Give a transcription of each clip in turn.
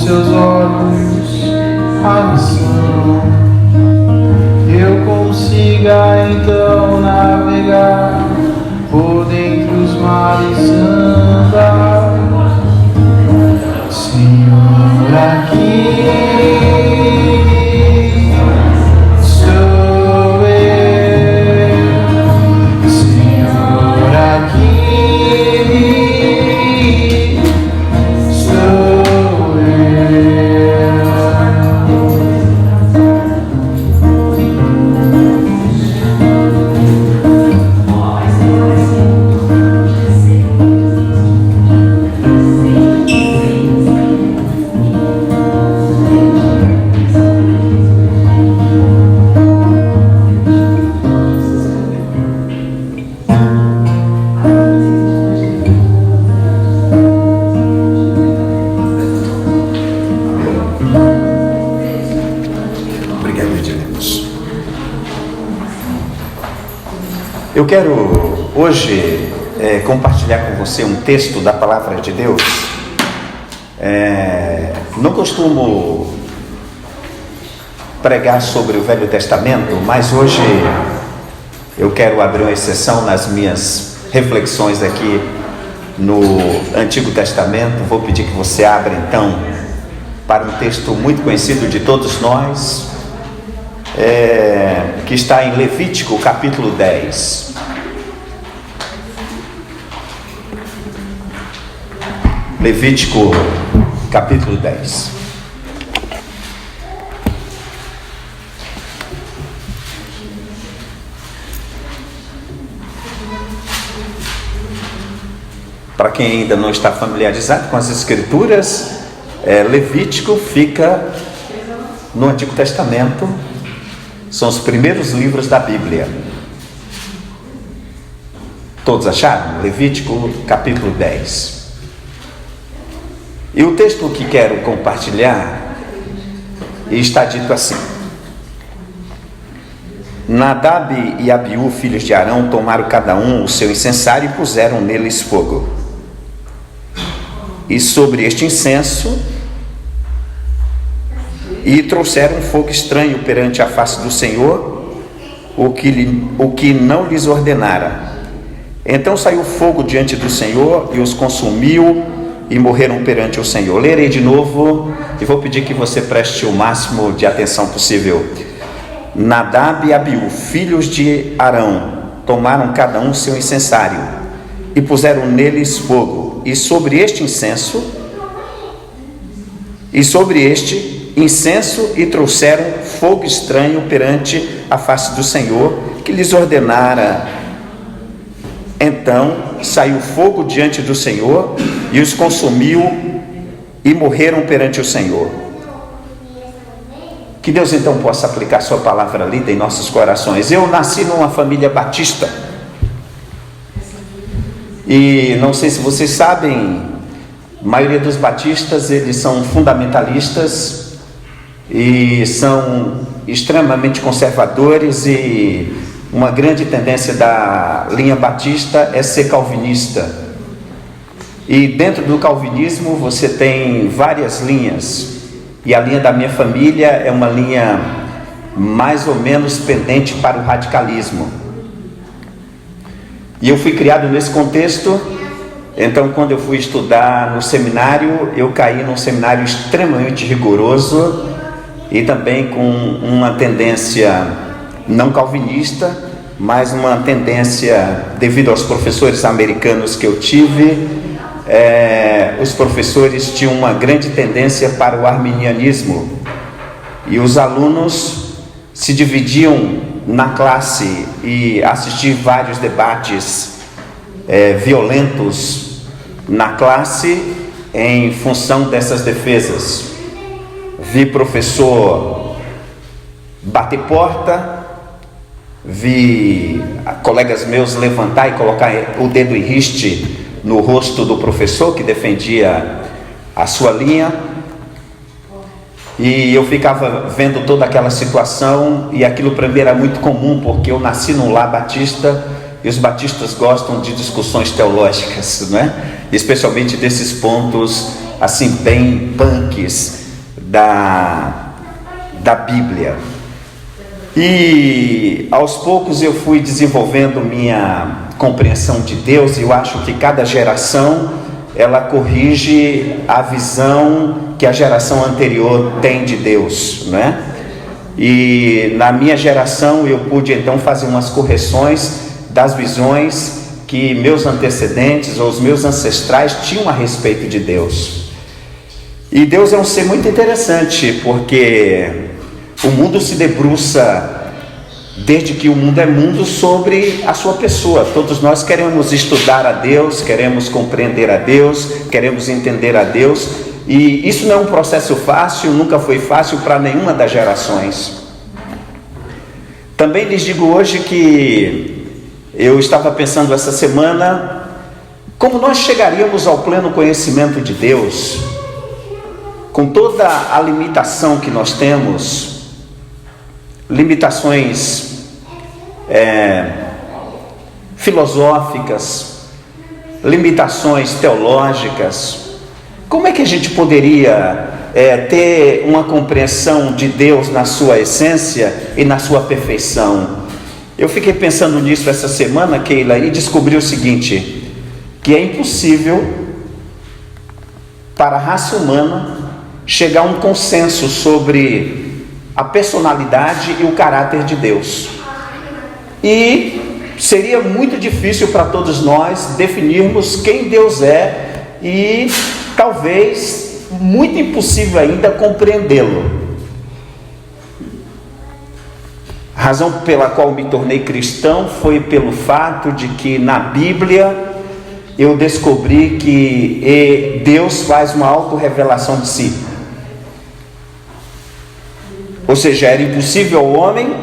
seus olhos a missão, eu consiga então navegar por dentre os mares andar. Senhor, aqui sou eu, Senhor, aqui sou eu. Eu quero hoje compartilhar com você um texto da Palavra de Deus. Não costumo pregar sobre o Velho Testamento, mas hoje eu quero abrir uma exceção nas minhas reflexões aqui no Antigo Testamento. Vou pedir que você abra então para um texto muito conhecido de todos nós, que está em Levítico capítulo 10. Levítico capítulo 10. Para quem ainda não está familiarizado com as Escrituras, Levítico fica no Antigo Testamento, são os primeiros livros da Bíblia. Todos acharam? Levítico capítulo 10. E o texto que quero compartilhar está dito assim: Nadab e Abiú, filhos de Arão, tomaram cada um o seu incensário e puseram neles fogo. E sobre este incenso trouxeram um fogo estranho perante a face do Senhor, o que não lhes ordenara. Então saiu fogo diante do Senhor e os consumiu, e morreram perante o Senhor. Lerei de novo e vou pedir que você preste o máximo de atenção possível. Nadab e Abiú, filhos de Arão, tomaram cada um seu incensário e puseram neles fogo, e sobre este incenso e trouxeram fogo estranho perante a face do Senhor, que lhes ordenara. Então saiu fogo diante do Senhor e os consumiu, e morreram perante o Senhor. Que Deus então possa aplicar sua palavra lida em nossos corações. Eu nasci numa família batista, e não sei se vocês sabem, a maioria dos batistas, eles são fundamentalistas e são extremamente conservadores, e uma grande tendência da linha batista é ser calvinista. E dentro do calvinismo você tem várias linhas, e a linha da minha família é uma linha mais ou menos pendente para o radicalismo. E eu fui criado nesse contexto. Então, quando eu fui estudar no seminário, eu caí num seminário extremamente rigoroso e também com uma tendência não calvinista, mas uma tendência, devido aos professores americanos que eu tive, os professores tinham uma grande tendência para o arminianismo, e os alunos se dividiam na classe e assistiam vários debates violentos na classe em função dessas defesas. Vi professor bater porta, vi colegas meus levantar e colocar o dedo em riste no rosto do professor que defendia a sua linha, e eu ficava vendo toda aquela situação, e aquilo para mim era muito comum, porque eu nasci num lar batista, e os batistas gostam de discussões teológicas, não é? Especialmente desses pontos assim bem punks da Bíblia. E aos poucos eu fui desenvolvendo minha compreensão de Deus, e eu acho que cada geração ela corrige a visão que a geração anterior tem de Deus, não é? E na minha geração eu pude então fazer umas correções das visões que meus antecedentes ou os meus ancestrais tinham a respeito de Deus. E Deus é um ser muito interessante, porque o mundo se debruça, desde que o mundo é mundo, sobre a sua pessoa. Todos nós queremos estudar a Deus, queremos compreender a Deus, queremos entender a Deus, e isso não é um processo fácil, nunca foi fácil para nenhuma das gerações. Também lhes digo hoje que eu estava pensando essa semana, como nós chegaríamos ao pleno conhecimento de Deus, com toda a limitação que nós temos, limitações filosóficas, limitações teológicas. Como é que a gente poderia ter uma compreensão de Deus na sua essência e na sua perfeição? Eu fiquei pensando nisso essa semana, Keila, e descobri o seguinte, que é impossível para a raça humana chegar a um consenso sobre a personalidade e o caráter de Deus. E seria muito difícil para todos nós definirmos quem Deus é, e talvez muito impossível ainda compreendê-lo. A razão pela qual me tornei cristão foi pelo fato de que na Bíblia eu descobri que Deus faz uma autorrevelação de si. Ou seja, era impossível ao homem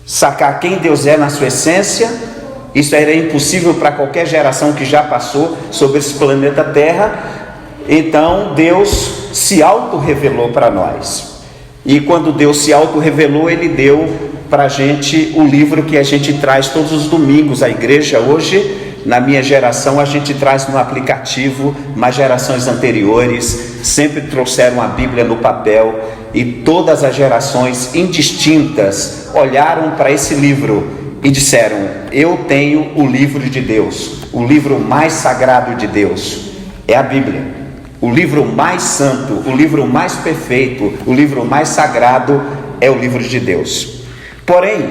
sacar quem Deus é na sua essência. Isso era impossível para qualquer geração que já passou sobre esse planeta Terra. Então Deus se auto-revelou para nós. E quando Deus se auto-revelou, Ele deu para a gente o livro que a gente traz todos os domingos à igreja. Hoje, na minha geração, a gente traz no aplicativo, mas gerações anteriores sempre trouxeram a Bíblia no papel, e todas as gerações indistintas olharam para esse livro e disseram: eu tenho o livro de Deus, o livro mais sagrado de Deus é a Bíblia, o livro mais santo, o livro mais perfeito, o livro mais sagrado é o livro de Deus. Porém,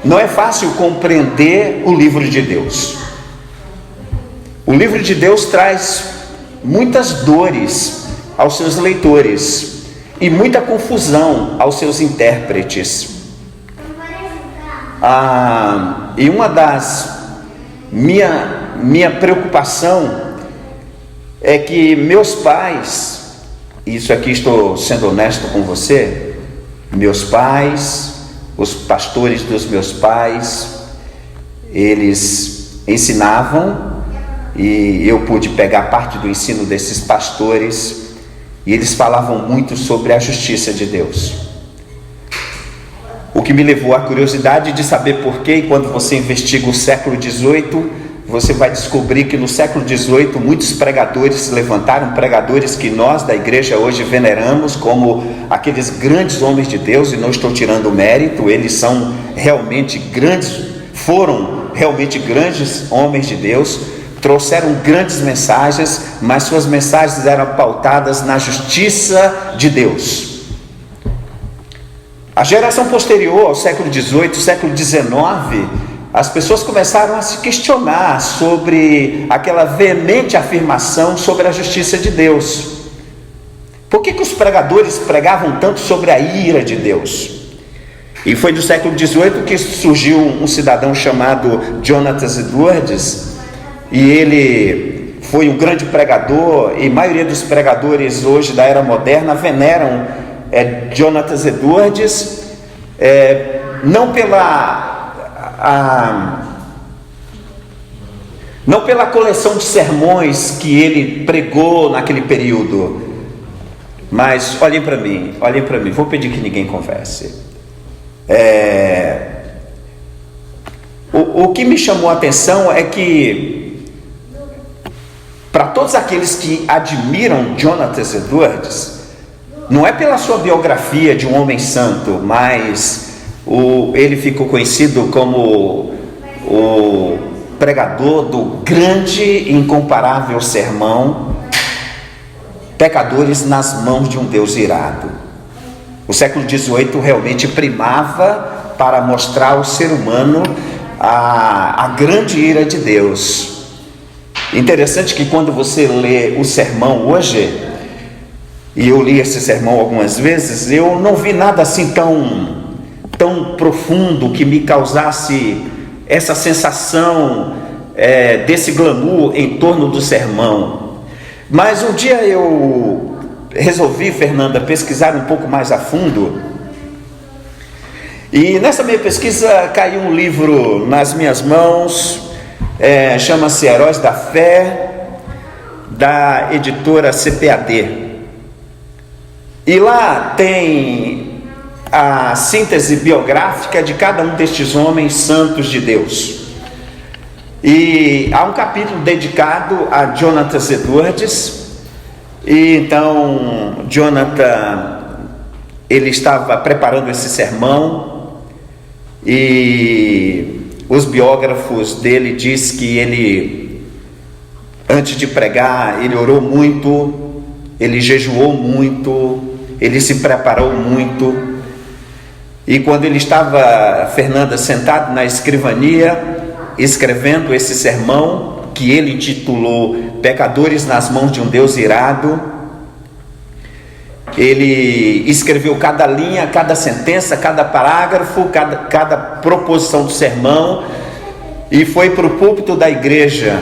não é fácil compreender o livro de Deus. O livro de Deus traz muitas dores aos seus leitores e muita confusão aos seus intérpretes. E uma das minha preocupação é que meus pais, isso aqui estou sendo honesto com você, meus pais, os pastores dos meus pais, eles ensinavam, e eu pude pegar parte do ensino desses pastores, e eles falavam muito sobre a justiça de Deus. O que me levou à curiosidade de saber por quê. E quando você investiga o século XVIII, você vai descobrir que no século XVIII muitos pregadores se levantaram, pregadores que nós da igreja hoje veneramos como aqueles grandes homens de Deus, e não estou tirando o mérito, eles são realmente grandes, foram realmente grandes homens de Deus, trouxeram grandes mensagens, mas suas mensagens eram pautadas na justiça de Deus. A geração posterior ao século XVIII, século XIX, as pessoas começaram a se questionar sobre aquela veemente afirmação sobre a justiça de Deus. Por que os pregadores pregavam tanto sobre a ira de Deus? E foi do século XVIII que surgiu um cidadão chamado Jonathan Edwards, e ele foi um grande pregador, e a maioria dos pregadores hoje da era moderna veneram Jonathan Edwards, não pela coleção de sermões que ele pregou naquele período, mas olhem para mim, vou pedir que ninguém converse. O que me chamou a atenção é que, para todos aqueles que admiram Jonathan Edwards, não é pela sua biografia de um homem santo, mas ele ficou conhecido como o pregador do grande e incomparável sermão Pecadores nas Mãos de um Deus Irado. O século XVIII realmente primava para mostrar ao ser humano a grande ira de Deus. Interessante que quando você lê o sermão hoje, e eu li esse sermão algumas vezes, eu não vi nada assim tão profundo que me causasse essa sensação desse glamour em torno do sermão. Mas um dia eu resolvi, Fernanda, pesquisar um pouco mais a fundo, e nessa minha pesquisa caiu um livro nas minhas mãos, chama-se Heróis da Fé, da editora CPAD. E lá tem a síntese biográfica de cada um destes homens santos de Deus. E há um capítulo dedicado a Jonathan Edwards. E então Jonathan, ele estava preparando esse sermão, e os biógrafos dele diz que ele, antes de pregar, ele orou muito, ele jejuou muito, ele se preparou muito. E quando ele estava, Fernanda, sentado na escrivania, escrevendo esse sermão, que ele intitulou Pecadores nas Mãos de um Deus Irado, ele escreveu cada linha, cada sentença, cada parágrafo, cada proposição do sermão, e foi para o púlpito da igreja.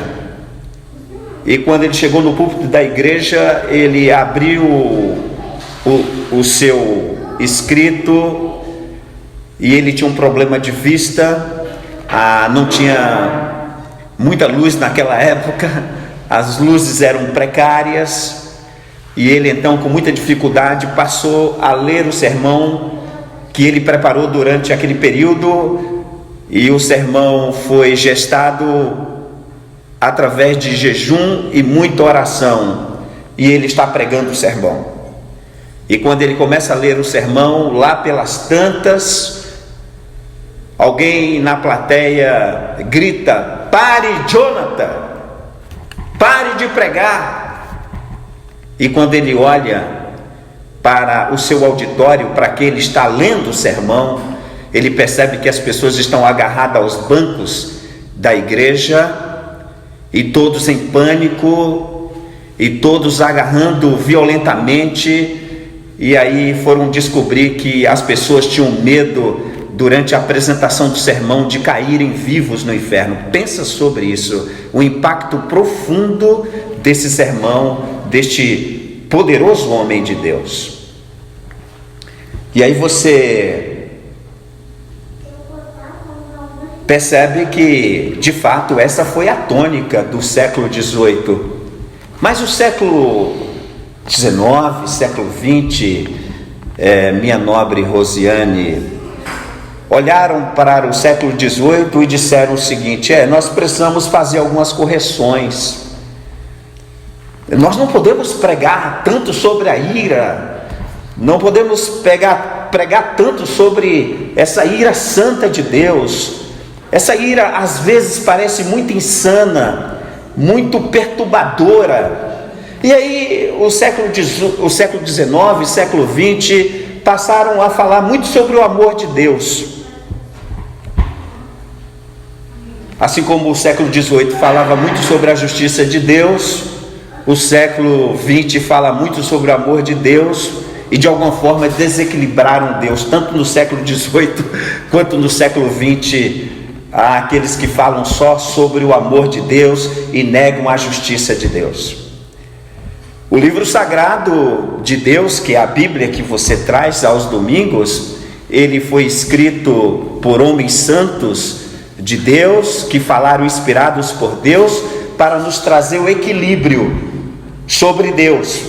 E quando ele chegou no púlpito da igreja, ele abriu o seu escrito, e ele tinha um problema de vista. Não tinha muita luz naquela época, as luzes eram precárias, e ele então, com muita dificuldade, passou a ler o sermão que ele preparou durante aquele período. E o sermão foi gestado através de jejum e muita oração, e ele está pregando o sermão. E quando ele começa a ler o sermão, lá pelas tantas, alguém na plateia grita: "Pare, Jonathan, pare de pregar." E quando ele olha para o seu auditório, para quem ele está lendo o sermão, ele percebe que as pessoas estão agarradas aos bancos da igreja, e todos em pânico, e todos agarrando violentamente. E aí foram descobrir que as pessoas tinham medo, durante a apresentação do sermão, de caírem vivos no inferno. Pensa sobre isso, o impacto profundo desse sermão, deste poderoso homem de Deus. E aí você percebe que, de fato, essa foi a tônica do século XVIII. Mas o século XIX, século XX, minha nobre Rosiane, olharam para o século XVIII e disseram o seguinte: nós precisamos fazer algumas correções. Nós não podemos pregar tanto sobre a ira, não podemos pregar tanto sobre essa ira santa de Deus. Essa ira às vezes parece muito insana, muito perturbadora. E aí o século XIX, século XX passaram a falar muito sobre o amor de Deus. Assim como o século XVIII falava muito sobre a justiça de Deus, o século XX fala muito sobre o amor de Deus, e de alguma forma desequilibraram Deus, tanto no século XVIII quanto no século XX. Há aqueles que falam só sobre o amor de Deus e negam a justiça de Deus. O livro sagrado de Deus, que é a Bíblia que você traz aos domingos, ele foi escrito por homens santos de Deus, que falaram inspirados por Deus, para nos trazer o equilíbrio sobre Deus,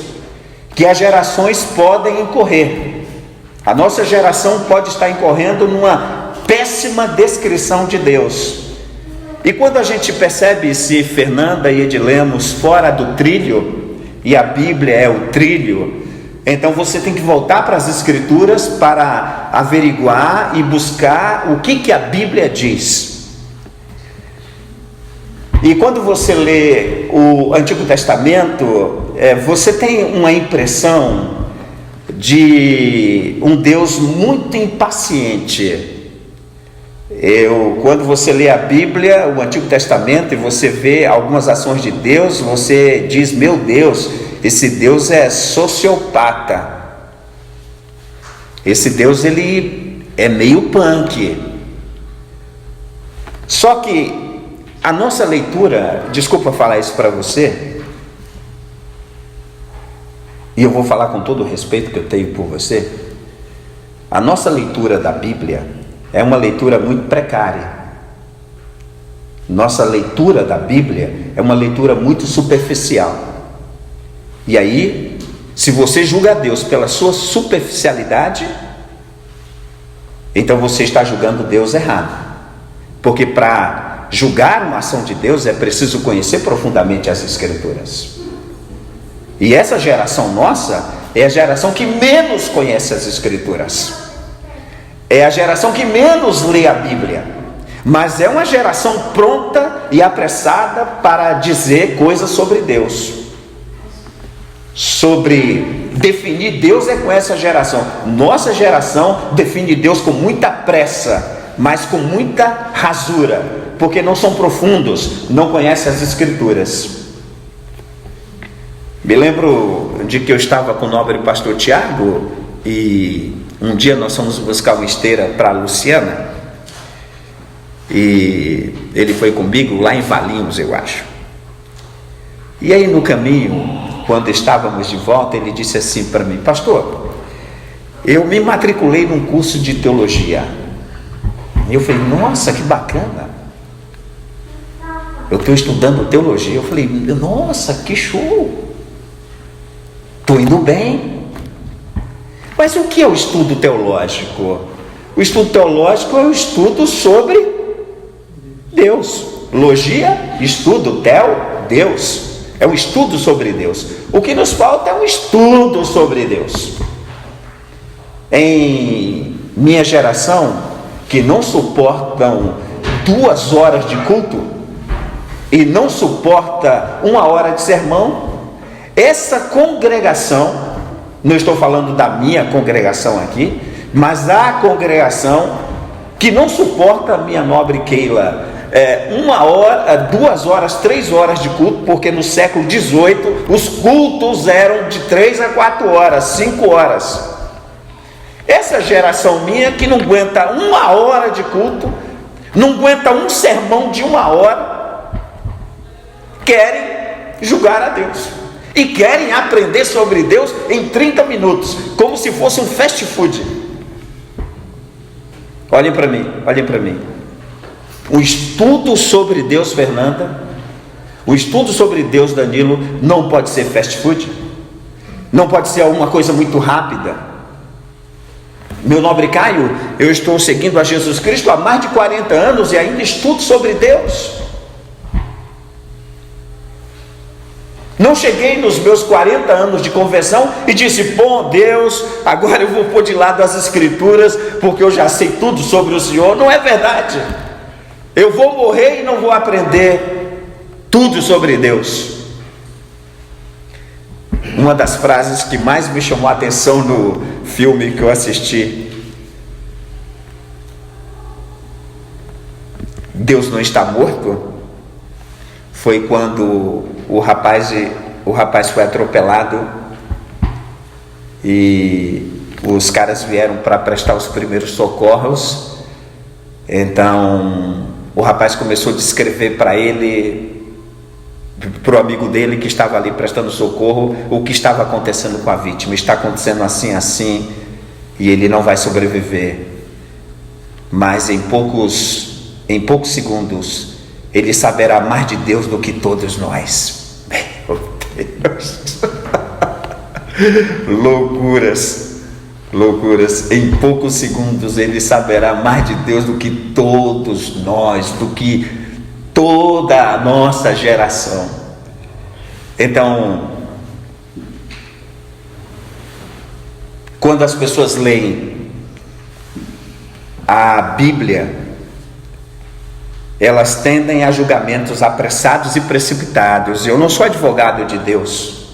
que as gerações podem incorrer. A nossa geração pode estar incorrendo numa péssima descrição de Deus. E quando a gente percebe se Fernanda e Edilemos fora do trilho, e a Bíblia é o trilho, então você tem que voltar para as Escrituras para averiguar e buscar o que a Bíblia diz. E quando você lê o Antigo Testamento, você tem uma impressão de um Deus muito impaciente. Quando você lê a Bíblia, o Antigo Testamento, e você vê algumas ações de Deus, você diz: meu Deus, esse Deus é sociopata, esse Deus ele é meio punk. Só que a nossa leitura, desculpa falar isso para você, e eu vou falar com todo o respeito que eu tenho por você, a nossa leitura da Bíblia é uma leitura muito precária. Nossa leitura da Bíblia é uma leitura muito superficial. E aí, se você julga Deus pela sua superficialidade, então você está julgando Deus errado. Porque para julgar uma ação de Deus é preciso conhecer profundamente as Escrituras. E essa geração nossa é a geração que menos conhece as Escrituras. É a geração que menos lê a Bíblia, mas é uma geração pronta e apressada para dizer coisas sobre Deus. Sobre definir Deus é com essa geração. Nossa geração define Deus com muita pressa, mas com muita rasura, porque não são profundos, não conhecem as Escrituras. Me lembro de que eu estava com o nobre pastor Tiago, e um dia nós fomos buscar uma esteira para a Luciana, e ele foi comigo lá em Valinhos, eu acho. E aí no caminho, quando estávamos de volta, ele disse assim para mim: pastor, eu me matriculei num curso de teologia. E eu falei: nossa, que bacana, eu estou estudando teologia. Eu falei: nossa, que show, estou indo bem. Mas o que é o estudo teológico? O estudo teológico é o estudo sobre Deus. Logia, estudo, tel, Deus. É um estudo sobre Deus. O que nos falta é um estudo sobre Deus. Em minha geração, que não suportam 2 horas de culto e não suporta 1 hora de sermão, essa congregação, não estou falando da minha congregação aqui, mas a congregação que não suporta a minha nobre Keila, 1 hora, 2 horas, 3 horas de culto, porque no século XVIII os cultos eram de 3 a 4 horas, 5 horas. Essa geração minha que não aguenta 1 hora de culto, não aguenta um sermão de 1 hora, querem julgar a Deus. E querem aprender sobre Deus em 30 minutos, como se fosse um fast food. Olhem para mim, olhem para mim. O estudo sobre Deus, Fernanda, o estudo sobre Deus, Danilo, não pode ser fast food, não pode ser alguma coisa muito rápida. Meu nobre Caio, eu estou seguindo a Jesus Cristo há mais de 40 anos e ainda estudo sobre Deus. Não cheguei nos meus 40 anos de conversão e disse: bom Deus, agora eu vou pôr de lado as Escrituras, porque eu já sei tudo sobre o Senhor. Não é verdade. Eu vou morrer e não vou aprender tudo sobre Deus. Uma das frases que mais me chamou a atenção no filme que eu assisti: Deus não está morto, foi quando o rapaz foi atropelado e os caras vieram para prestar os primeiros socorros. Então o rapaz começou a descrever para o amigo dele que estava ali prestando socorro, o que estava acontecendo com a vítima. Está acontecendo assim, assim, e ele não vai sobreviver. Mas em poucos segundos ele saberá mais de Deus do que todos nós. Meu Deus. Loucuras. Em poucos segundos ele saberá mais de Deus do que todos nós, do que toda a nossa geração. Então, quando as pessoas leem a Bíblia, elas tendem a julgamentos apressados e precipitados. Eu não sou advogado de Deus.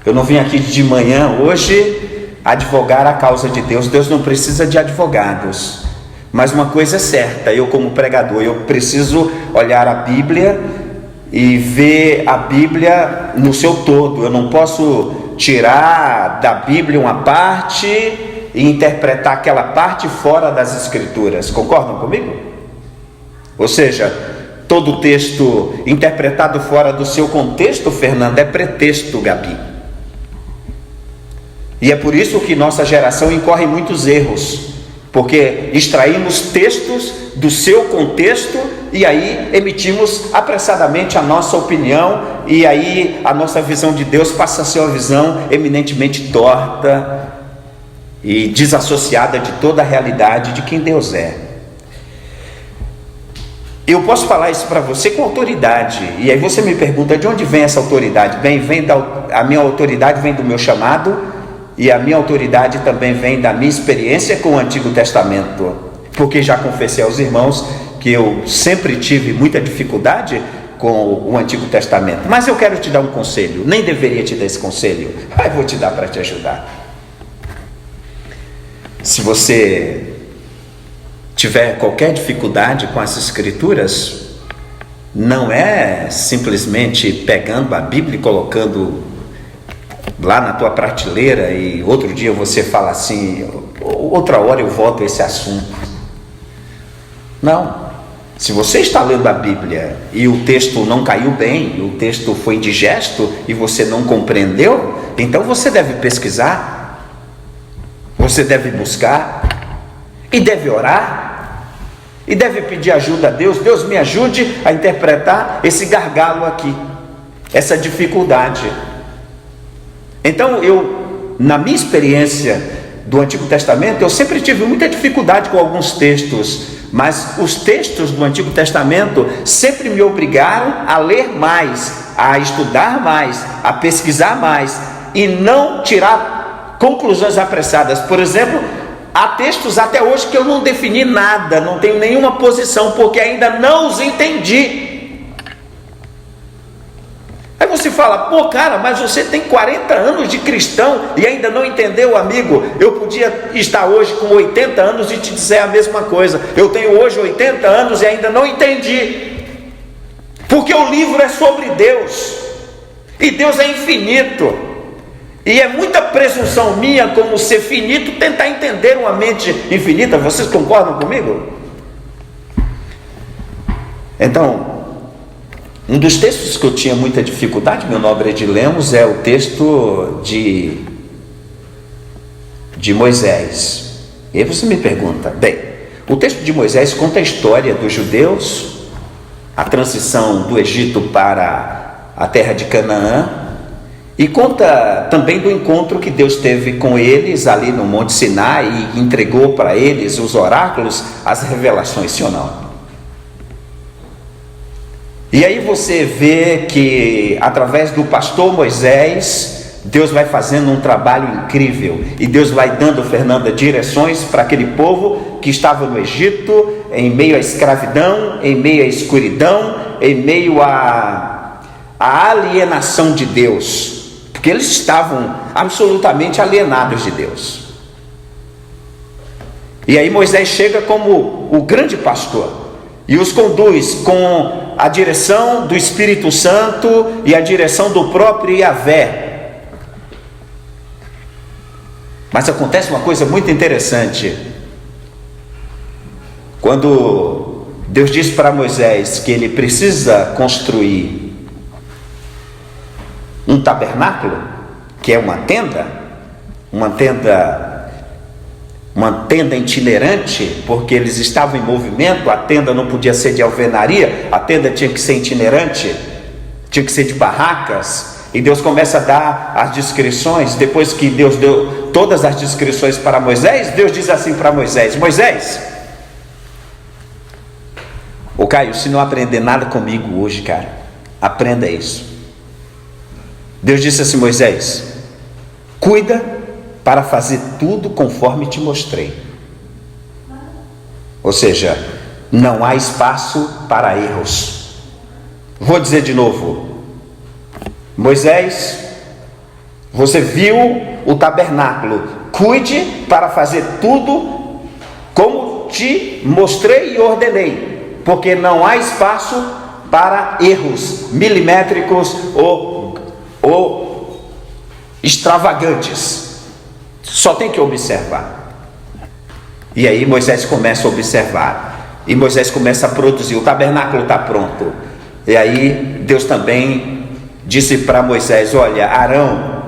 Eu não vim aqui de manhã hoje advogar a causa de Deus. Deus não precisa de advogados. Mas uma coisa é certa, eu como pregador, eu preciso olhar a Bíblia e ver a Bíblia no seu todo. Eu não posso tirar da Bíblia uma parte e interpretar aquela parte fora das Escrituras. Concordam comigo? Ou seja, todo texto interpretado fora do seu contexto, Fernando, é pretexto, Gabi. E é por isso que nossa geração incorre muitos erros, porque extraímos textos do seu contexto e aí emitimos apressadamente a nossa opinião, e aí a nossa visão de Deus passa a ser uma visão eminentemente torta e desassociada de toda a realidade de quem Deus é. Eu posso falar isso para você com autoridade, e aí você me pergunta de onde vem essa autoridade? Bem, a minha autoridade vem do meu chamado, e a minha autoridade também vem da minha experiência com o Antigo Testamento, porque já confessei aos irmãos que eu sempre tive muita dificuldade com o Antigo Testamento. Mas eu quero te dar um conselho, nem deveria te dar esse conselho, mas vou te dar para te ajudar. Se você tiver qualquer dificuldade com as Escrituras, não é simplesmente pegando a Bíblia e colocando lá na tua prateleira e outro dia você fala assim, outra hora eu volto a esse assunto. Não. Se você está lendo a Bíblia e o texto não caiu bem, o texto foi indigesto e você não compreendeu, então você deve pesquisar, você deve buscar e deve orar e deve pedir ajuda a Deus. Deus, me ajude a interpretar esse gargalo aqui, essa dificuldade. Então na minha experiência do Antigo Testamento, eu sempre tive muita dificuldade com alguns textos, mas os textos do Antigo Testamento sempre me obrigaram a ler mais, a estudar mais, a pesquisar mais e não tirar conclusões apressadas. Por exemplo, há textos até hoje que eu não defini nada, não tenho nenhuma posição, porque ainda não os entendi. Aí você fala, pô cara, mas você tem 40 anos de cristão e ainda não entendeu, amigo. Eu podia estar hoje com 80 anos e te dizer a mesma coisa. Eu tenho hoje 80 anos e ainda não entendi, porque o livro é sobre Deus e Deus é infinito, e é muita presunção minha como ser finito tentar entender uma mente infinita. Vocês concordam comigo? Então, um dos textos que eu tinha muita dificuldade, meu nobre Edilemos, é o texto de Moisés. E aí você me pergunta, bem, o texto de Moisés conta a história dos judeus, a transição do Egito para a terra de Canaã, e conta também do encontro que Deus teve com eles ali no Monte Sinai e entregou para eles os oráculos, as revelações, sim ou não? E aí você vê que através do pastor Moisés, Deus vai fazendo um trabalho incrível, e Deus vai dando, Fernanda, direções para aquele povo que estava no Egito, em meio à escravidão, em meio à escuridão, em meio à alienação de Deus, porque eles estavam absolutamente alienados de Deus. E aí Moisés chega como o grande pastor e os conduz com a direção do Espírito Santo e a direção do próprio Yahvé. Mas acontece uma coisa muito interessante. Quando Deus diz para Moisés que ele precisa construir um tabernáculo, que é uma tenda itinerante, porque eles estavam em movimento, a tenda não podia ser de alvenaria, a tenda tinha que ser itinerante, tinha que ser de barracas, e Deus começa a dar as descrições. Depois que Deus deu todas as descrições para Moisés, Deus diz assim para Moisés: Moisés, Ô Caio, se não aprender nada comigo hoje, cara, aprenda isso. Deus disse assim: Moisés, cuida para fazer tudo conforme te mostrei. Ou seja, não há espaço para erros. Vou dizer de novo: Moisés, você viu o tabernáculo, cuide para fazer tudo como te mostrei e ordenei, porque não há espaço para erros milimétricos ou extravagantes. Só tem que observar. E aí Moisés começa a observar, e Moisés começa a produzir. O tabernáculo está pronto. E aí Deus também disse para Moisés: olha, Arão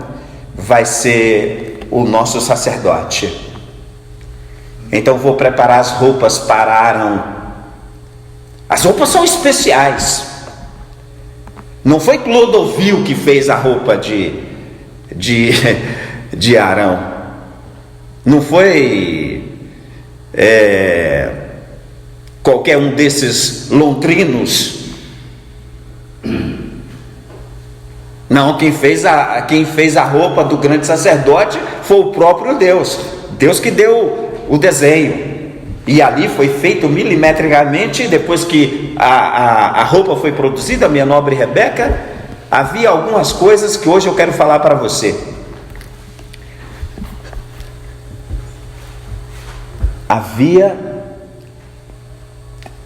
vai ser o nosso sacerdote. Então vou preparar as roupas para Arão. As roupas são especiais. Não foi Clodovil que fez a roupa de Arão. Não foi qualquer um desses londrinos. Não, quem fez a roupa do grande sacerdote foi o próprio Deus. Deus que deu o desenho. E ali foi feito milimetricamente. Depois que a roupa foi produzida, minha nobre Rebeca, havia algumas coisas que hoje eu quero falar para você. Havia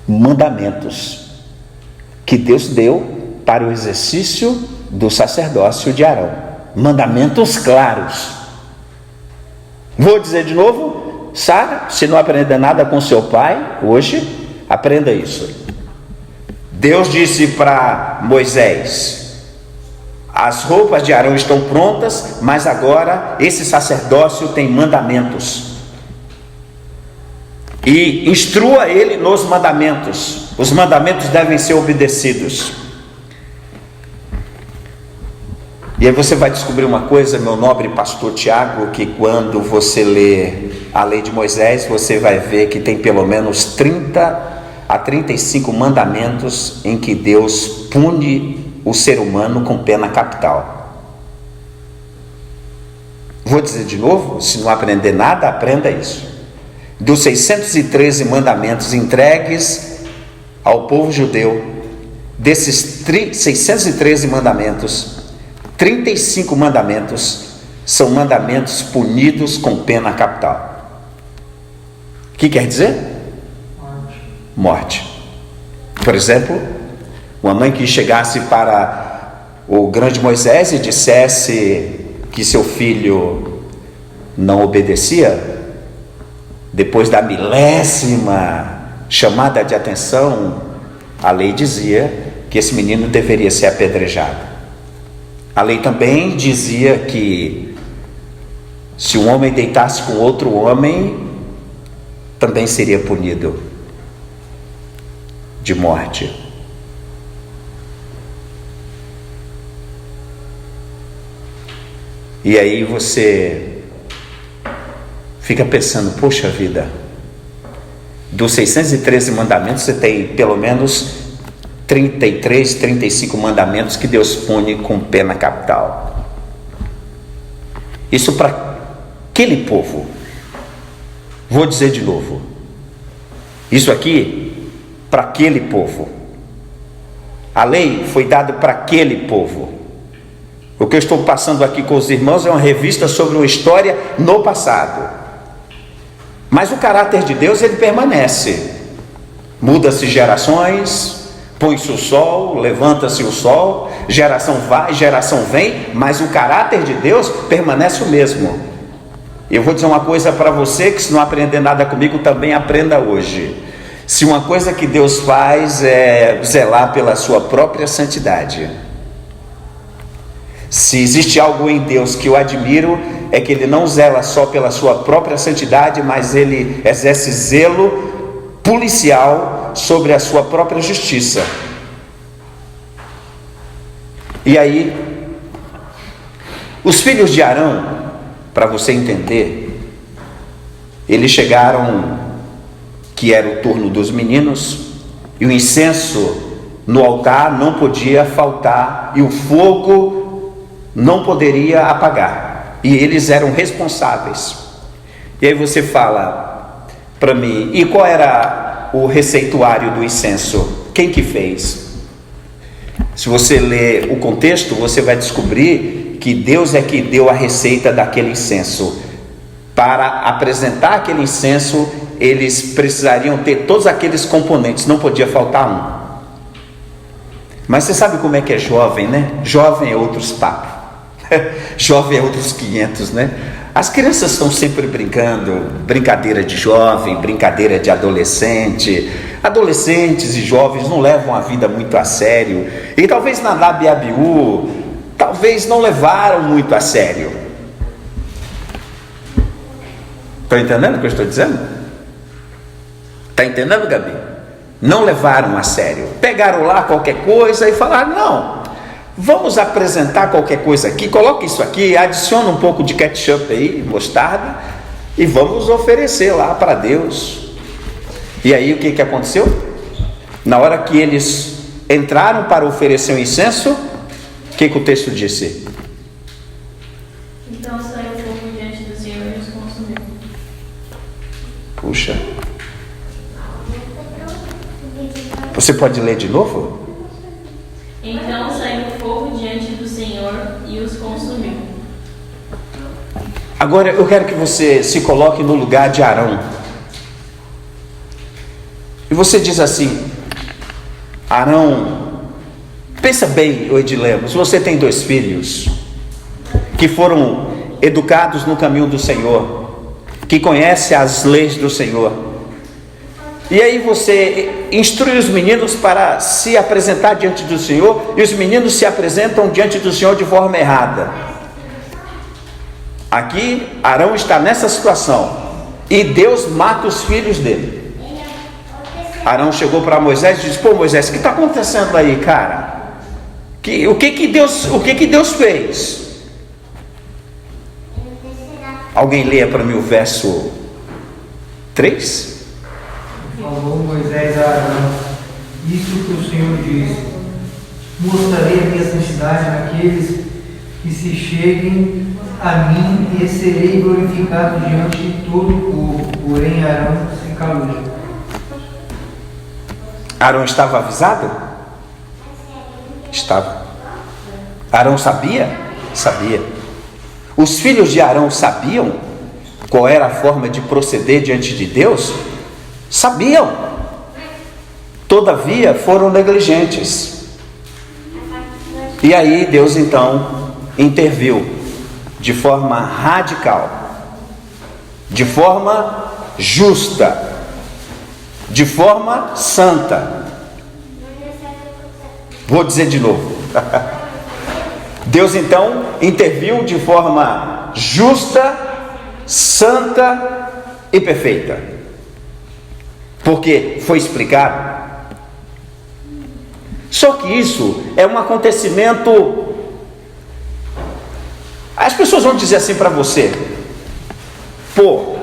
mandamentos que Deus deu para o exercício do sacerdócio de Arão. Mandamentos claros. Vou dizer de novo, Sara, se não aprender nada com seu pai hoje, aprenda isso. Deus disse para Moisés: as roupas de Arão estão prontas, mas agora esse sacerdócio tem mandamentos. E instrua ele nos mandamentos. Os mandamentos devem ser obedecidos. E aí você vai descobrir uma coisa, meu nobre pastor Tiago, que quando você lê a lei de Moisés, você vai ver que tem pelo menos 30 a 35 mandamentos em que Deus pune o ser humano com pena capital. Vou dizer de novo, se não aprender nada, aprenda isso. Dos 613 mandamentos entregues ao povo judeu, desses 613 mandamentos, 35 mandamentos são mandamentos punidos com pena capital. O que quer dizer? Morte. Por exemplo, uma mãe que chegasse para o grande Moisés e dissesse que seu filho não obedecia, depois da milésima chamada de atenção, a lei dizia que esse menino deveria ser apedrejado. A lei também dizia que se um homem deitasse com outro homem, também seria punido de morte. E aí você fica pensando: poxa vida, dos 613 mandamentos você tem pelo menos 33, 35 mandamentos que Deus pune com pena capital. Isso para aquele povo. Vou dizer de novo, isso aqui para aquele povo. A lei foi dada para aquele povo. O que eu estou passando aqui com os irmãos é uma revista sobre uma história no passado. Mas o caráter de Deus, ele permanece. Muda-se gerações, põe-se o sol, levanta-se o sol, geração vai, geração vem, mas o caráter de Deus permanece o mesmo. Eu vou dizer uma coisa para você, que se não aprender nada comigo, também aprenda hoje. Se uma coisa que Deus faz é zelar pela sua própria santidade, se existe algo em Deus que eu admiro, é que Ele não zela só pela sua própria santidade, mas Ele exerce zelo policial sobre a sua própria justiça. E aí, os filhos de Arão, para você entender, eles chegaram, que era o turno dos meninos, E o incenso no altar não podia faltar, e o fogo não poderia apagar, e eles eram responsáveis. E aí você fala para mim, e qual era o receituário do incenso? Quem que fez? Se você ler o contexto, você vai descobrir que Deus é que deu a receita daquele incenso. Para apresentar aquele incenso, eles precisariam ter todos aqueles componentes, não podia faltar um. Mas você sabe como é que é jovem, né? Jovem é outros papos. Jovem é outros 500, né? As crianças estão sempre brincando, brincadeira de jovem, brincadeira de adolescente. Adolescentes e jovens não levam a vida muito a sério. E talvez na Labiabiú, talvez não levaram muito a sério. Estão entendendo o que eu estou dizendo? Está entendendo, Gabi? Não levaram a sério. Pegaram lá qualquer coisa e falaram, não, vamos apresentar qualquer coisa aqui, coloca isso aqui, adiciona um pouco de ketchup aí, mostarda, e vamos oferecer lá para Deus. E aí o que aconteceu? Na hora que eles entraram para oferecer o incenso, o que o texto disse? Então saiu o fogo diante do Senhor e os consumiu. Puxa. Você pode ler de novo? Então saiu o fogo diante do Senhor e os consumiu. Agora eu quero que você se coloque no lugar de Arão. E você diz assim, Arão, pensa bem, Edilemos, você tem 2 filhos que foram educados no caminho do Senhor, que conhecem as leis do Senhor. E aí você instrui os meninos para se apresentar diante do Senhor, e os meninos se apresentam diante do Senhor de forma errada. Aqui Arão está nessa situação, e Deus mata os filhos dele. Arão chegou para Moisés e disse, pô Moisés, o que está acontecendo aí, cara? O que Deus fez? Alguém leia para mim o verso 3? Falou Moisés a Arão, isso que o Senhor disse, mostrarei a minha santidade naqueles que se cheguem a mim e serei glorificado diante de todo o povo. Porém Arão se calou. Arão estava avisado? Estava. Arão sabia? Sabia. Os filhos de Arão sabiam qual era a forma de proceder diante de Deus? Sabiam. Todavia foram negligentes. E aí Deus então interviu de forma radical, de forma justa, de forma santa. Vou dizer de novo. Deus então interviu de forma justa, santa e perfeita. Porque foi explicado. Só que isso é um acontecimento. As pessoas vão dizer assim para você, pô,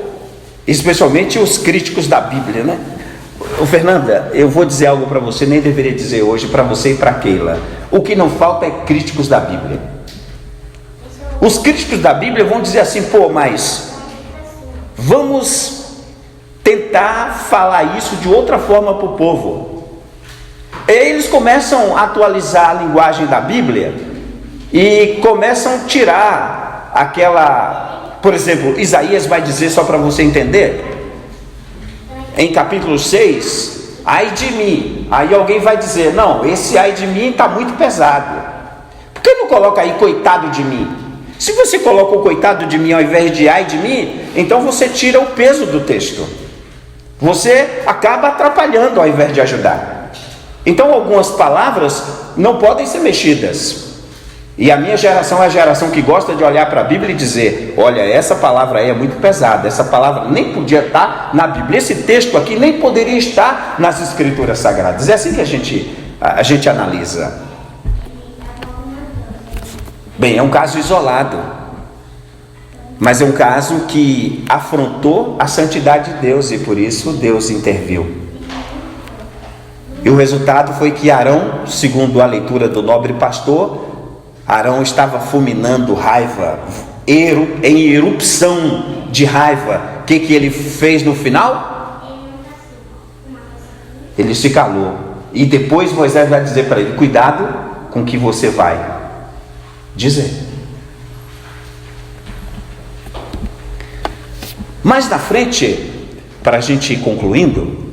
especialmente os críticos da Bíblia, né? Ô Fernanda, eu vou dizer algo para você, nem deveria dizer hoje, para você e para Keila. O que não falta é críticos da Bíblia. Os críticos da Bíblia vão dizer assim, pô, mas vamos tentar falar isso de outra forma para o povo. Eles começam a atualizar a linguagem da Bíblia e começam a tirar aquela, por exemplo, Isaías vai dizer, só para você entender, em capítulo 6, ai de mim. Aí alguém vai dizer, não, esse ai de mim está muito pesado. Por que não coloca aí coitado de mim? Se você coloca o coitado de mim ao invés de ai de mim, então você tira o peso do texto. Você acaba atrapalhando ao invés de ajudar. Então algumas palavras não podem ser mexidas. E a minha geração é a geração que gosta de olhar para a Bíblia e dizer, olha, essa palavra aí é muito pesada, essa palavra nem podia estar na Bíblia, esse texto aqui nem poderia estar nas Escrituras Sagradas. É assim que a gente analisa. Bem, é um caso isolado, mas é um caso que afrontou a santidade de Deus e por isso Deus interviu. E o resultado foi que Arão, segundo a leitura do nobre pastor, Arão estava fulminando raiva, em erupção de raiva. O que ele fez no final? Ele se calou. E depois Moisés vai dizer para ele: cuidado com o que você vai dizer. Mais na frente, para a gente ir concluindo,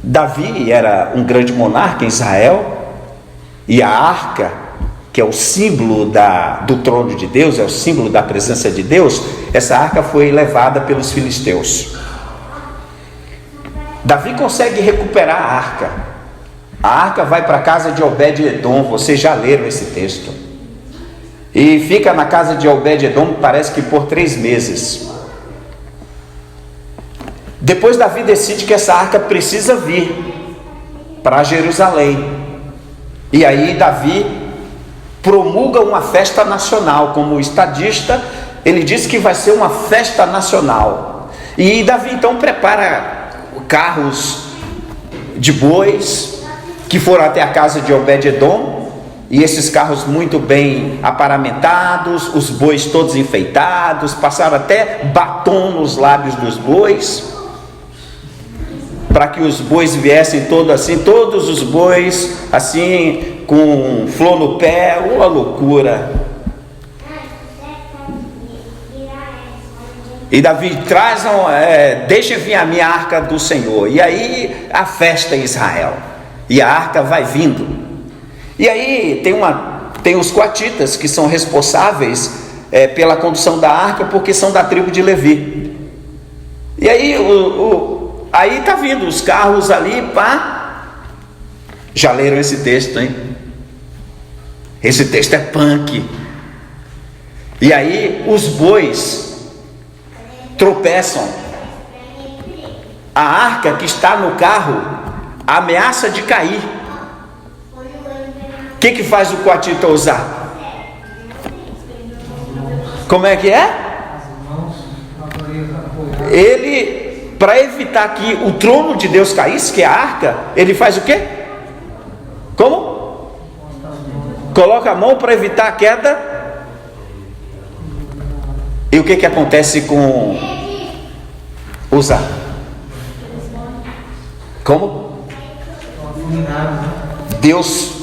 Davi era um grande monarca em Israel, e a arca, que é o símbolo do trono de Deus, é o símbolo da presença de Deus, essa arca foi levada pelos filisteus. Davi consegue recuperar a arca. A arca vai para a casa de Obed-edom, vocês já leram esse texto, e fica na casa de Obed-edom, parece que por 3 meses. Depois Davi decide que essa arca precisa vir para Jerusalém, e aí Davi promulga uma festa nacional. Como estadista, ele diz que vai ser uma festa nacional, e Davi então prepara carros de bois que foram até a casa de Obed-edom, e esses carros muito bem aparamentados, os bois todos enfeitados, passaram até batom nos lábios dos bois, para que os bois viessem todos os bois assim, com flor no pé, uma loucura. E Davi traz, deixa vir a minha arca do Senhor. E aí a festa em Israel, e a arca vai vindo. E aí tem os coatitas, que são responsáveis pela condução da arca, porque são da tribo de Levi. E aí aí tá vindo os carros ali, já leram esse texto, hein? Esse texto é punk. E aí os bois tropeçam. A arca que está no carro ameaça de cair. O que faz o coatita usar? Como é que é? Ele, para evitar que o trono de Deus caísse, que é a arca, ele faz o quê? Como? Coloca a mão para evitar a queda. E o que acontece com usar? Como? Deus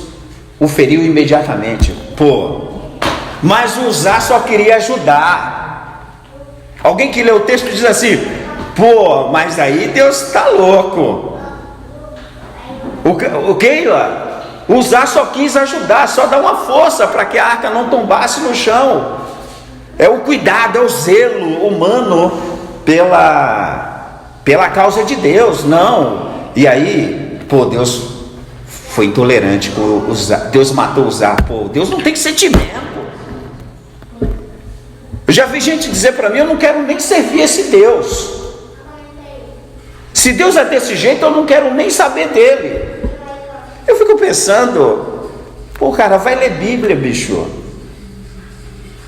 o feriu imediatamente. Mas Uzá só queria ajudar. Alguém que lê o texto diz assim: mas aí Deus está louco. O que? Uzá só quis ajudar, só dar uma força para que a arca não tombasse no chão. É o cuidado, é o zelo humano pela causa de Deus. Não. E aí, Deus foi intolerante com Uzá. Deus matou Uzá. Deus não tem sentimento. Eu já vi gente dizer para mim: eu não quero nem servir esse Deus. Se Deus é desse jeito, eu não quero nem saber dele. Eu fico pensando: cara, vai ler Bíblia, bicho.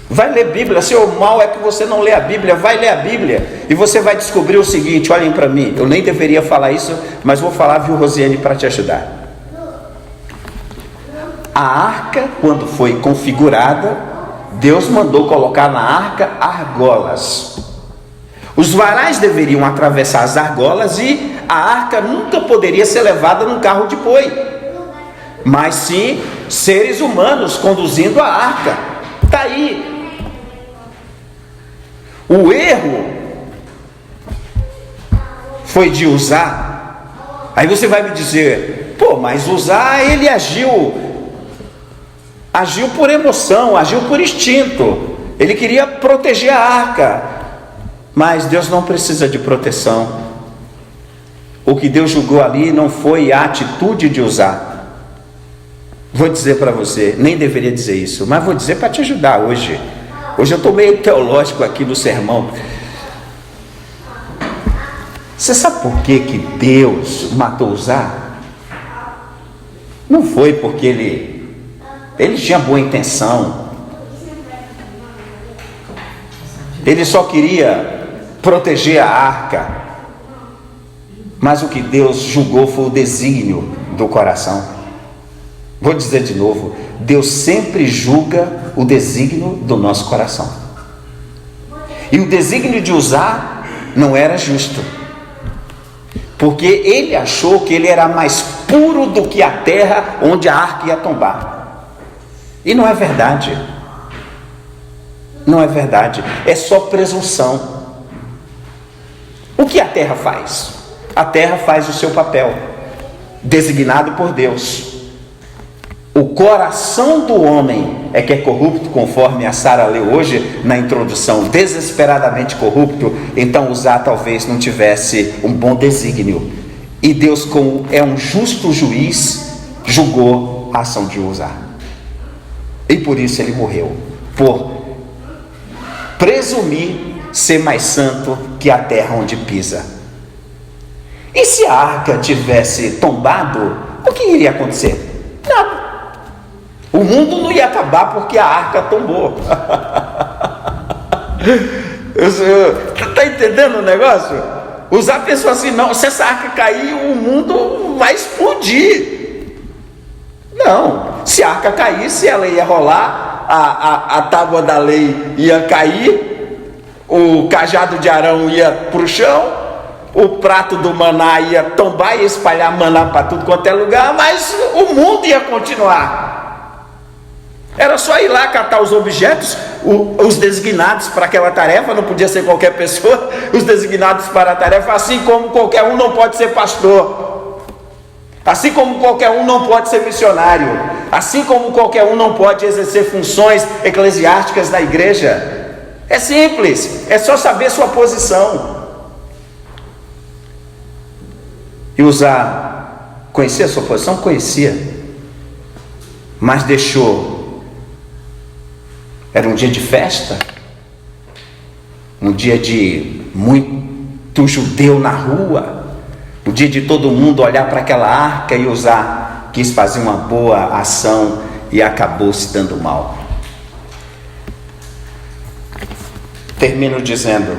Vai ler Bíblia. Seu mal é que você não lê a Bíblia. Vai ler a Bíblia e você vai descobrir o seguinte. Olhem para mim, eu nem deveria falar isso, mas vou falar, viu, Rosiane, para te ajudar. A arca, quando foi configurada, Deus mandou colocar na arca argolas. Os varais deveriam atravessar as argolas, e a arca nunca poderia ser levada num carro de boi, mas sim seres humanos conduzindo a arca. Está aí. O erro foi de Uzá. Aí você vai me dizer: mas Uzá, ele agiu por emoção, agiu por instinto. Ele queria proteger a arca. Mas Deus não precisa de proteção. O que Deus julgou ali não foi a atitude de Uzá. Vou dizer para você, nem deveria dizer isso, mas vou dizer para te ajudar hoje. Hoje eu estou meio teológico aqui no sermão. Você sabe por que Deus matou Uzá? Não foi porque ele tinha boa intenção. Ele só queria proteger a arca. Mas o que Deus julgou foi o desígnio do coração. Vou dizer de novo, Deus sempre julga o desígnio do nosso coração. E o desígnio de Uzá não era justo, porque ele achou que ele era mais puro do que a terra onde a arca ia tombar. E não é verdade. Não é verdade, é só presunção. O que a terra faz? A terra faz o seu papel, designado por Deus. O coração do homem é que é corrupto, conforme a Sara leu hoje na introdução, desesperadamente corrupto. Então Uzá talvez não tivesse um bom desígnio. E Deus, como é um justo juiz, julgou a ação de Uzá. E por isso ele morreu, por presumir ser mais santo que a terra onde pisa. E se a arca tivesse tombado, o que iria acontecer? Nada. O mundo não ia acabar porque a arca tombou. Está entendendo o negócio? Uzá pensou assim: não, se essa arca cair, o mundo vai explodir. Não, se a arca caísse, ela ia rolar, a tábua da lei ia cair, o cajado de Arão ia para o chão, o prato do maná ia tombar e espalhar maná para tudo quanto é lugar, mas o mundo ia continuar. Era só ir lá catar os objetos, os designados para aquela tarefa, não podia ser qualquer pessoa, os designados para a tarefa, assim como qualquer um não pode ser pastor, assim como qualquer um não pode ser missionário, assim como qualquer um não pode exercer funções eclesiásticas na igreja. É simples, é só saber sua posição. E Uzá conhecia a sua posição? Conhecia, mas deixou. Era um dia de festa, um dia de muito judeu na rua, um dia de todo mundo olhar para aquela arca, e Uzá quis fazer uma boa ação e acabou se dando mal. Termino dizendo: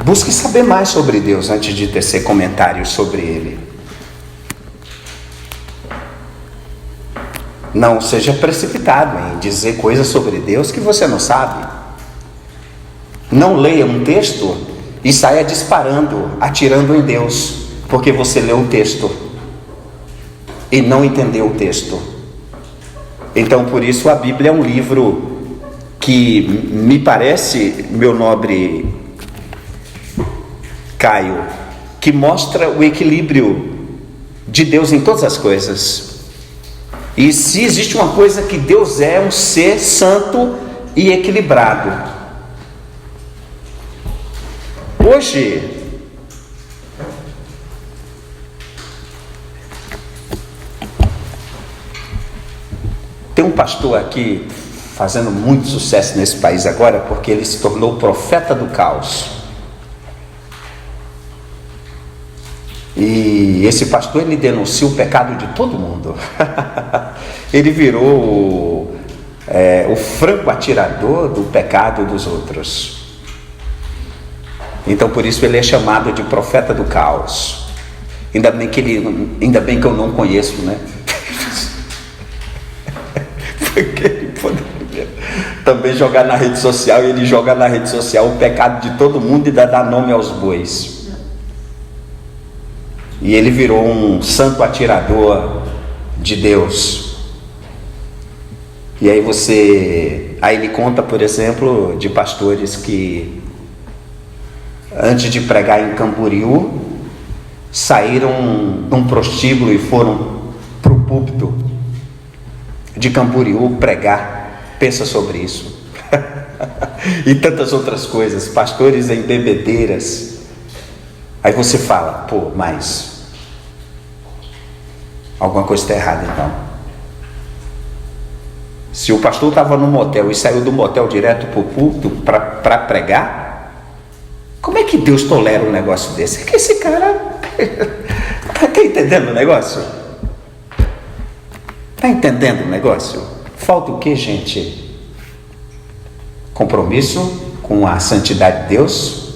busque saber mais sobre Deus antes de tecer comentários sobre Ele. Não seja precipitado em dizer coisas sobre Deus que você não sabe. Não leia um texto e saia disparando, atirando em Deus, porque você leu o texto e não entendeu o texto. Então, por isso, a Bíblia é um livro que me parece, meu nobre Caio, que mostra o equilíbrio de Deus em todas as coisas. E se existe uma coisa que Deus é, um ser santo e equilibrado. Hoje, tem um pastor aqui fazendo muito sucesso nesse país agora, porque ele se tornou o profeta do caos. E esse pastor, ele denuncia o pecado de todo mundo. Ele virou o franco atirador do pecado dos outros. Então, por isso ele é chamado de profeta do caos. Ainda bem que eu não conheço, né? Porque ele poderia também jogar na rede social, e ele joga na rede social o pecado de todo mundo e dá nome aos bois. E ele virou um santo atirador de Deus. E aí ele conta, por exemplo, de pastores que, antes de pregar em Camboriú, saíram num prostíbulo e foram para o púlpito de Camboriú pregar. Pensa sobre isso. E tantas outras coisas, pastores em bebedeiras. Aí você fala: pô, mas alguma coisa está errada então. Se o pastor estava no motel e saiu do motel direto para o púlpito para pregar, como é que Deus tolera um negócio desse? É que esse cara está entendendo o negócio? Está entendendo o negócio? Falta o que, gente? Compromisso com a santidade de Deus,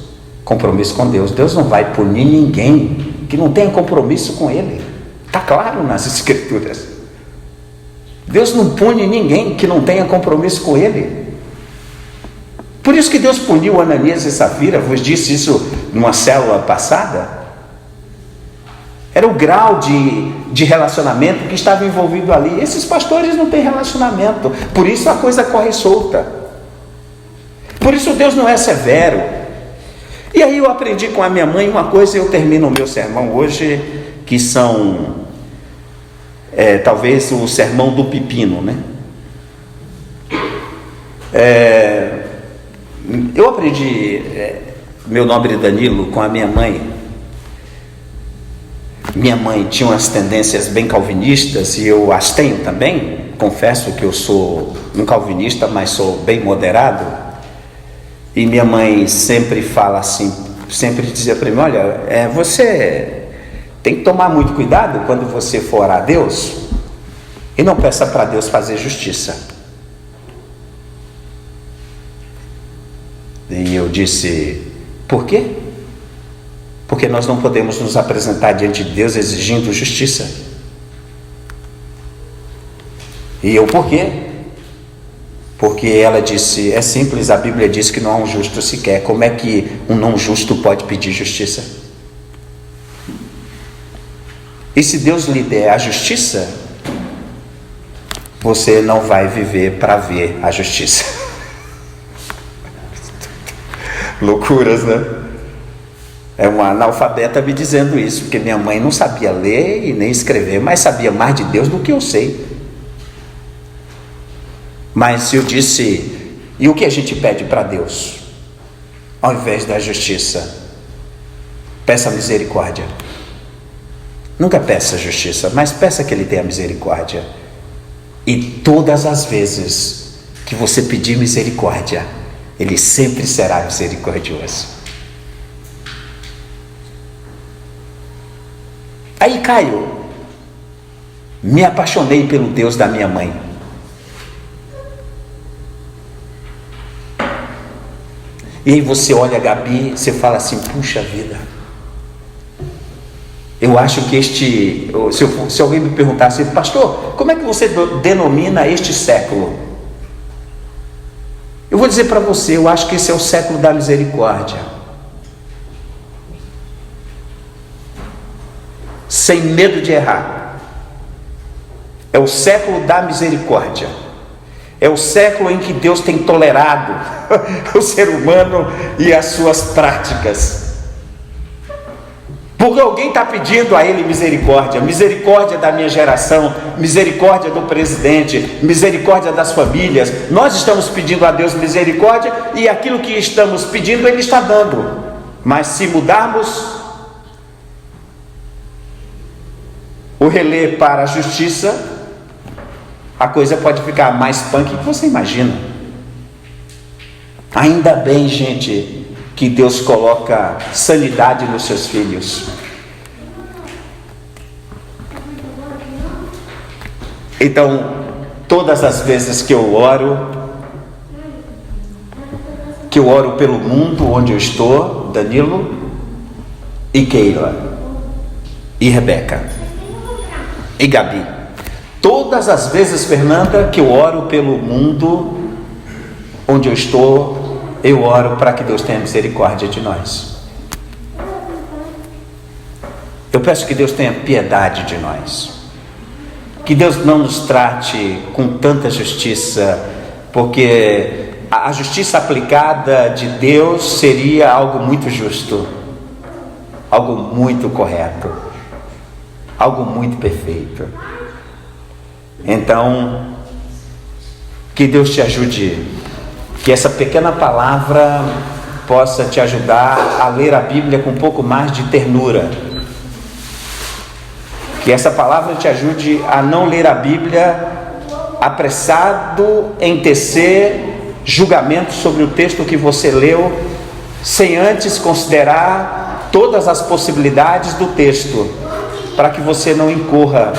Compromisso com Deus. Deus não vai punir ninguém que não tenha compromisso com Ele. Está claro nas Escrituras. Deus não pune ninguém que não tenha compromisso com Ele. Por isso que Deus puniu Ananias e Safira. Vos disse isso numa célula passada. Era o grau de relacionamento que estava envolvido ali. Esses pastores não têm relacionamento. Por isso a coisa corre solta. Por isso Deus não é severo. E aí eu aprendi com a minha mãe uma coisa, e eu termino o meu sermão hoje, que são talvez o sermão do pepino, né? Eu aprendi meu nobre Danilo com a minha mãe. Minha mãe tinha umas tendências bem calvinistas, e eu as tenho também. Confesso que eu sou um calvinista, mas sou bem moderado. E minha mãe sempre fala assim, sempre dizia para mim: olha, você tem que tomar muito cuidado quando você for orar a Deus, e não peça para Deus fazer justiça. E eu disse: por quê? Porque nós não podemos nos apresentar diante de Deus exigindo justiça. E eu: por quê? Porque ela disse: é simples, a Bíblia diz que não há um justo sequer. Como é que um não justo pode pedir justiça? E se Deus lhe der a justiça, você não vai viver para ver a justiça. Loucuras, né? É uma analfabeta me dizendo isso, porque minha mãe não sabia ler e nem escrever, mas sabia mais de Deus do que eu sei. Mas eu disse: e o que a gente pede para Deus? Ao invés da justiça, peça misericórdia. Nunca peça justiça, mas peça que Ele tenha misericórdia. E todas as vezes que você pedir misericórdia, Ele sempre será misericordioso. Aí, Caio, me apaixonei pelo Deus da minha mãe. E aí você olha a Gabi, você fala assim: puxa vida, eu acho que se alguém me perguntasse: pastor, como é que você denomina este século? Eu vou dizer para você: eu acho que esse é o século da misericórdia. Sem medo de errar. É o século da misericórdia. É o século em que Deus tem tolerado o ser humano e as suas práticas. Porque alguém está pedindo a Ele misericórdia. Misericórdia da minha geração, misericórdia do presidente, misericórdia das famílias. Nós estamos pedindo a Deus misericórdia, e aquilo que estamos pedindo Ele está dando. Mas se mudarmos o relé para a justiça, a coisa pode ficar mais punk que você imagina. Ainda bem, gente, que Deus coloca sanidade nos seus filhos. Então, todas as vezes que eu oro pelo mundo onde eu estou, Danilo e Keila e Rebeca e Gabi, todas as vezes, Fernanda, que eu oro pelo mundo onde eu estou, eu oro para que Deus tenha misericórdia de nós. Eu peço que Deus tenha piedade de nós, que Deus não nos trate com tanta justiça, porque a justiça aplicada de Deus seria algo muito justo, algo muito correto, algo muito perfeito. Então, que Deus te ajude, que essa pequena palavra possa te ajudar a ler a Bíblia com um pouco mais de ternura. Que essa palavra te ajude a não ler a Bíblia apressado em tecer julgamento sobre o texto que você leu, sem antes considerar todas as possibilidades do texto, para que você não incorra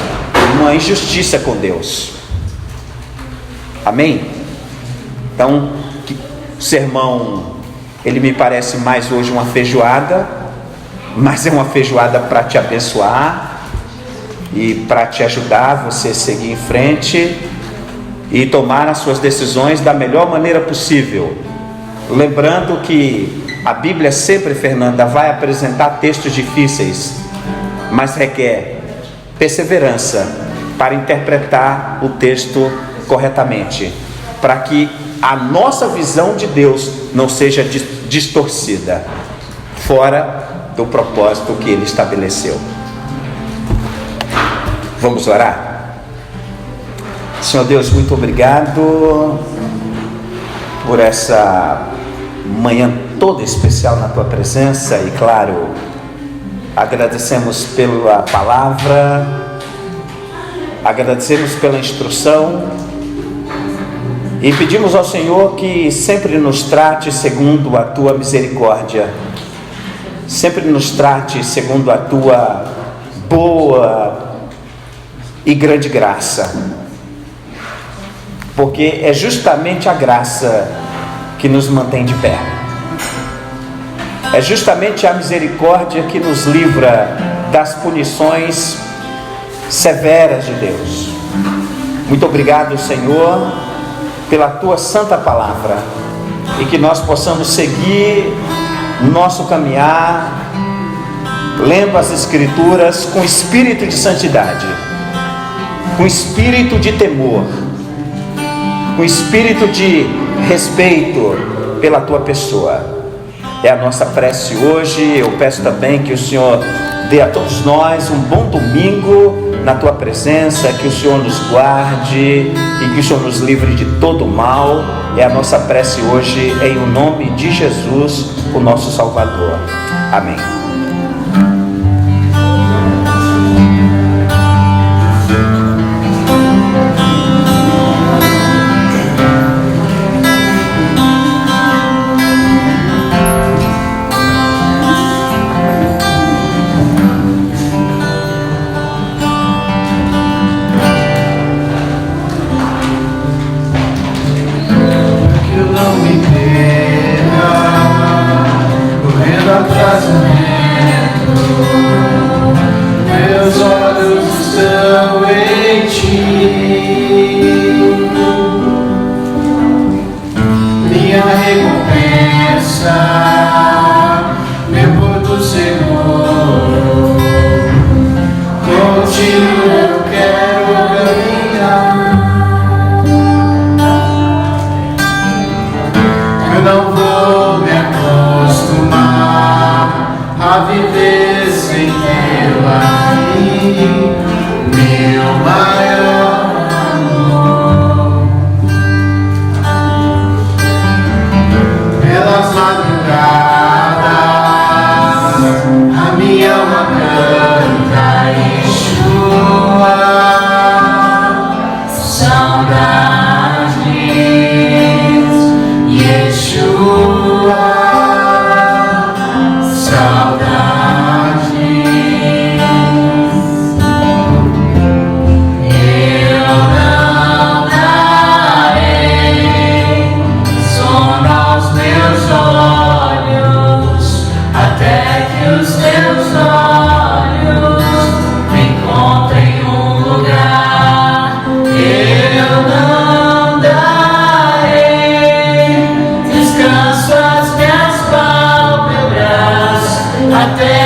numa injustiça com Deus. Amém? Então, que o sermão ele me parece mais hoje uma feijoada, mas é uma feijoada para te abençoar e para te ajudar você a seguir em frente e tomar as suas decisões da melhor maneira possível. Lembrando que a Bíblia sempre, Fernanda, vai apresentar textos difíceis, mas requer perseverança para interpretar o texto corretamente, para que a nossa visão de Deus não seja distorcida, fora do propósito que Ele estabeleceu. Vamos orar? Senhor Deus, muito obrigado por essa manhã toda especial na Tua presença e, claro, agradecemos pela palavra, agradecemos pela instrução e pedimos ao Senhor que sempre nos trate segundo a Tua misericórdia, sempre nos trate segundo a Tua boa e grande graça, porque é justamente a graça que nos mantém de pé, é justamente a misericórdia que nos livra das punições severas de Deus. Muito obrigado, Senhor, pela Tua santa palavra, e que nós possamos seguir nosso caminhar lendo as Escrituras com espírito de santidade, com espírito de temor, com espírito de respeito pela Tua pessoa. É a nossa prece hoje. Eu peço também que o Senhor dê a todos nós um bom domingo na Tua presença, que o Senhor nos guarde e que o Senhor nos livre de todo mal. É a nossa prece hoje, em o nome de Jesus, o nosso Salvador. Amém. Meus olhos estão em Ti, minha recompensa, meu porto seguro. Contigo eu quero caminhar. Eu não vou me acostumar a viver sem Teu aqui, meu maior amor. Pelas madrugadas a minha alma canta e chua saudades, Yeshua. Até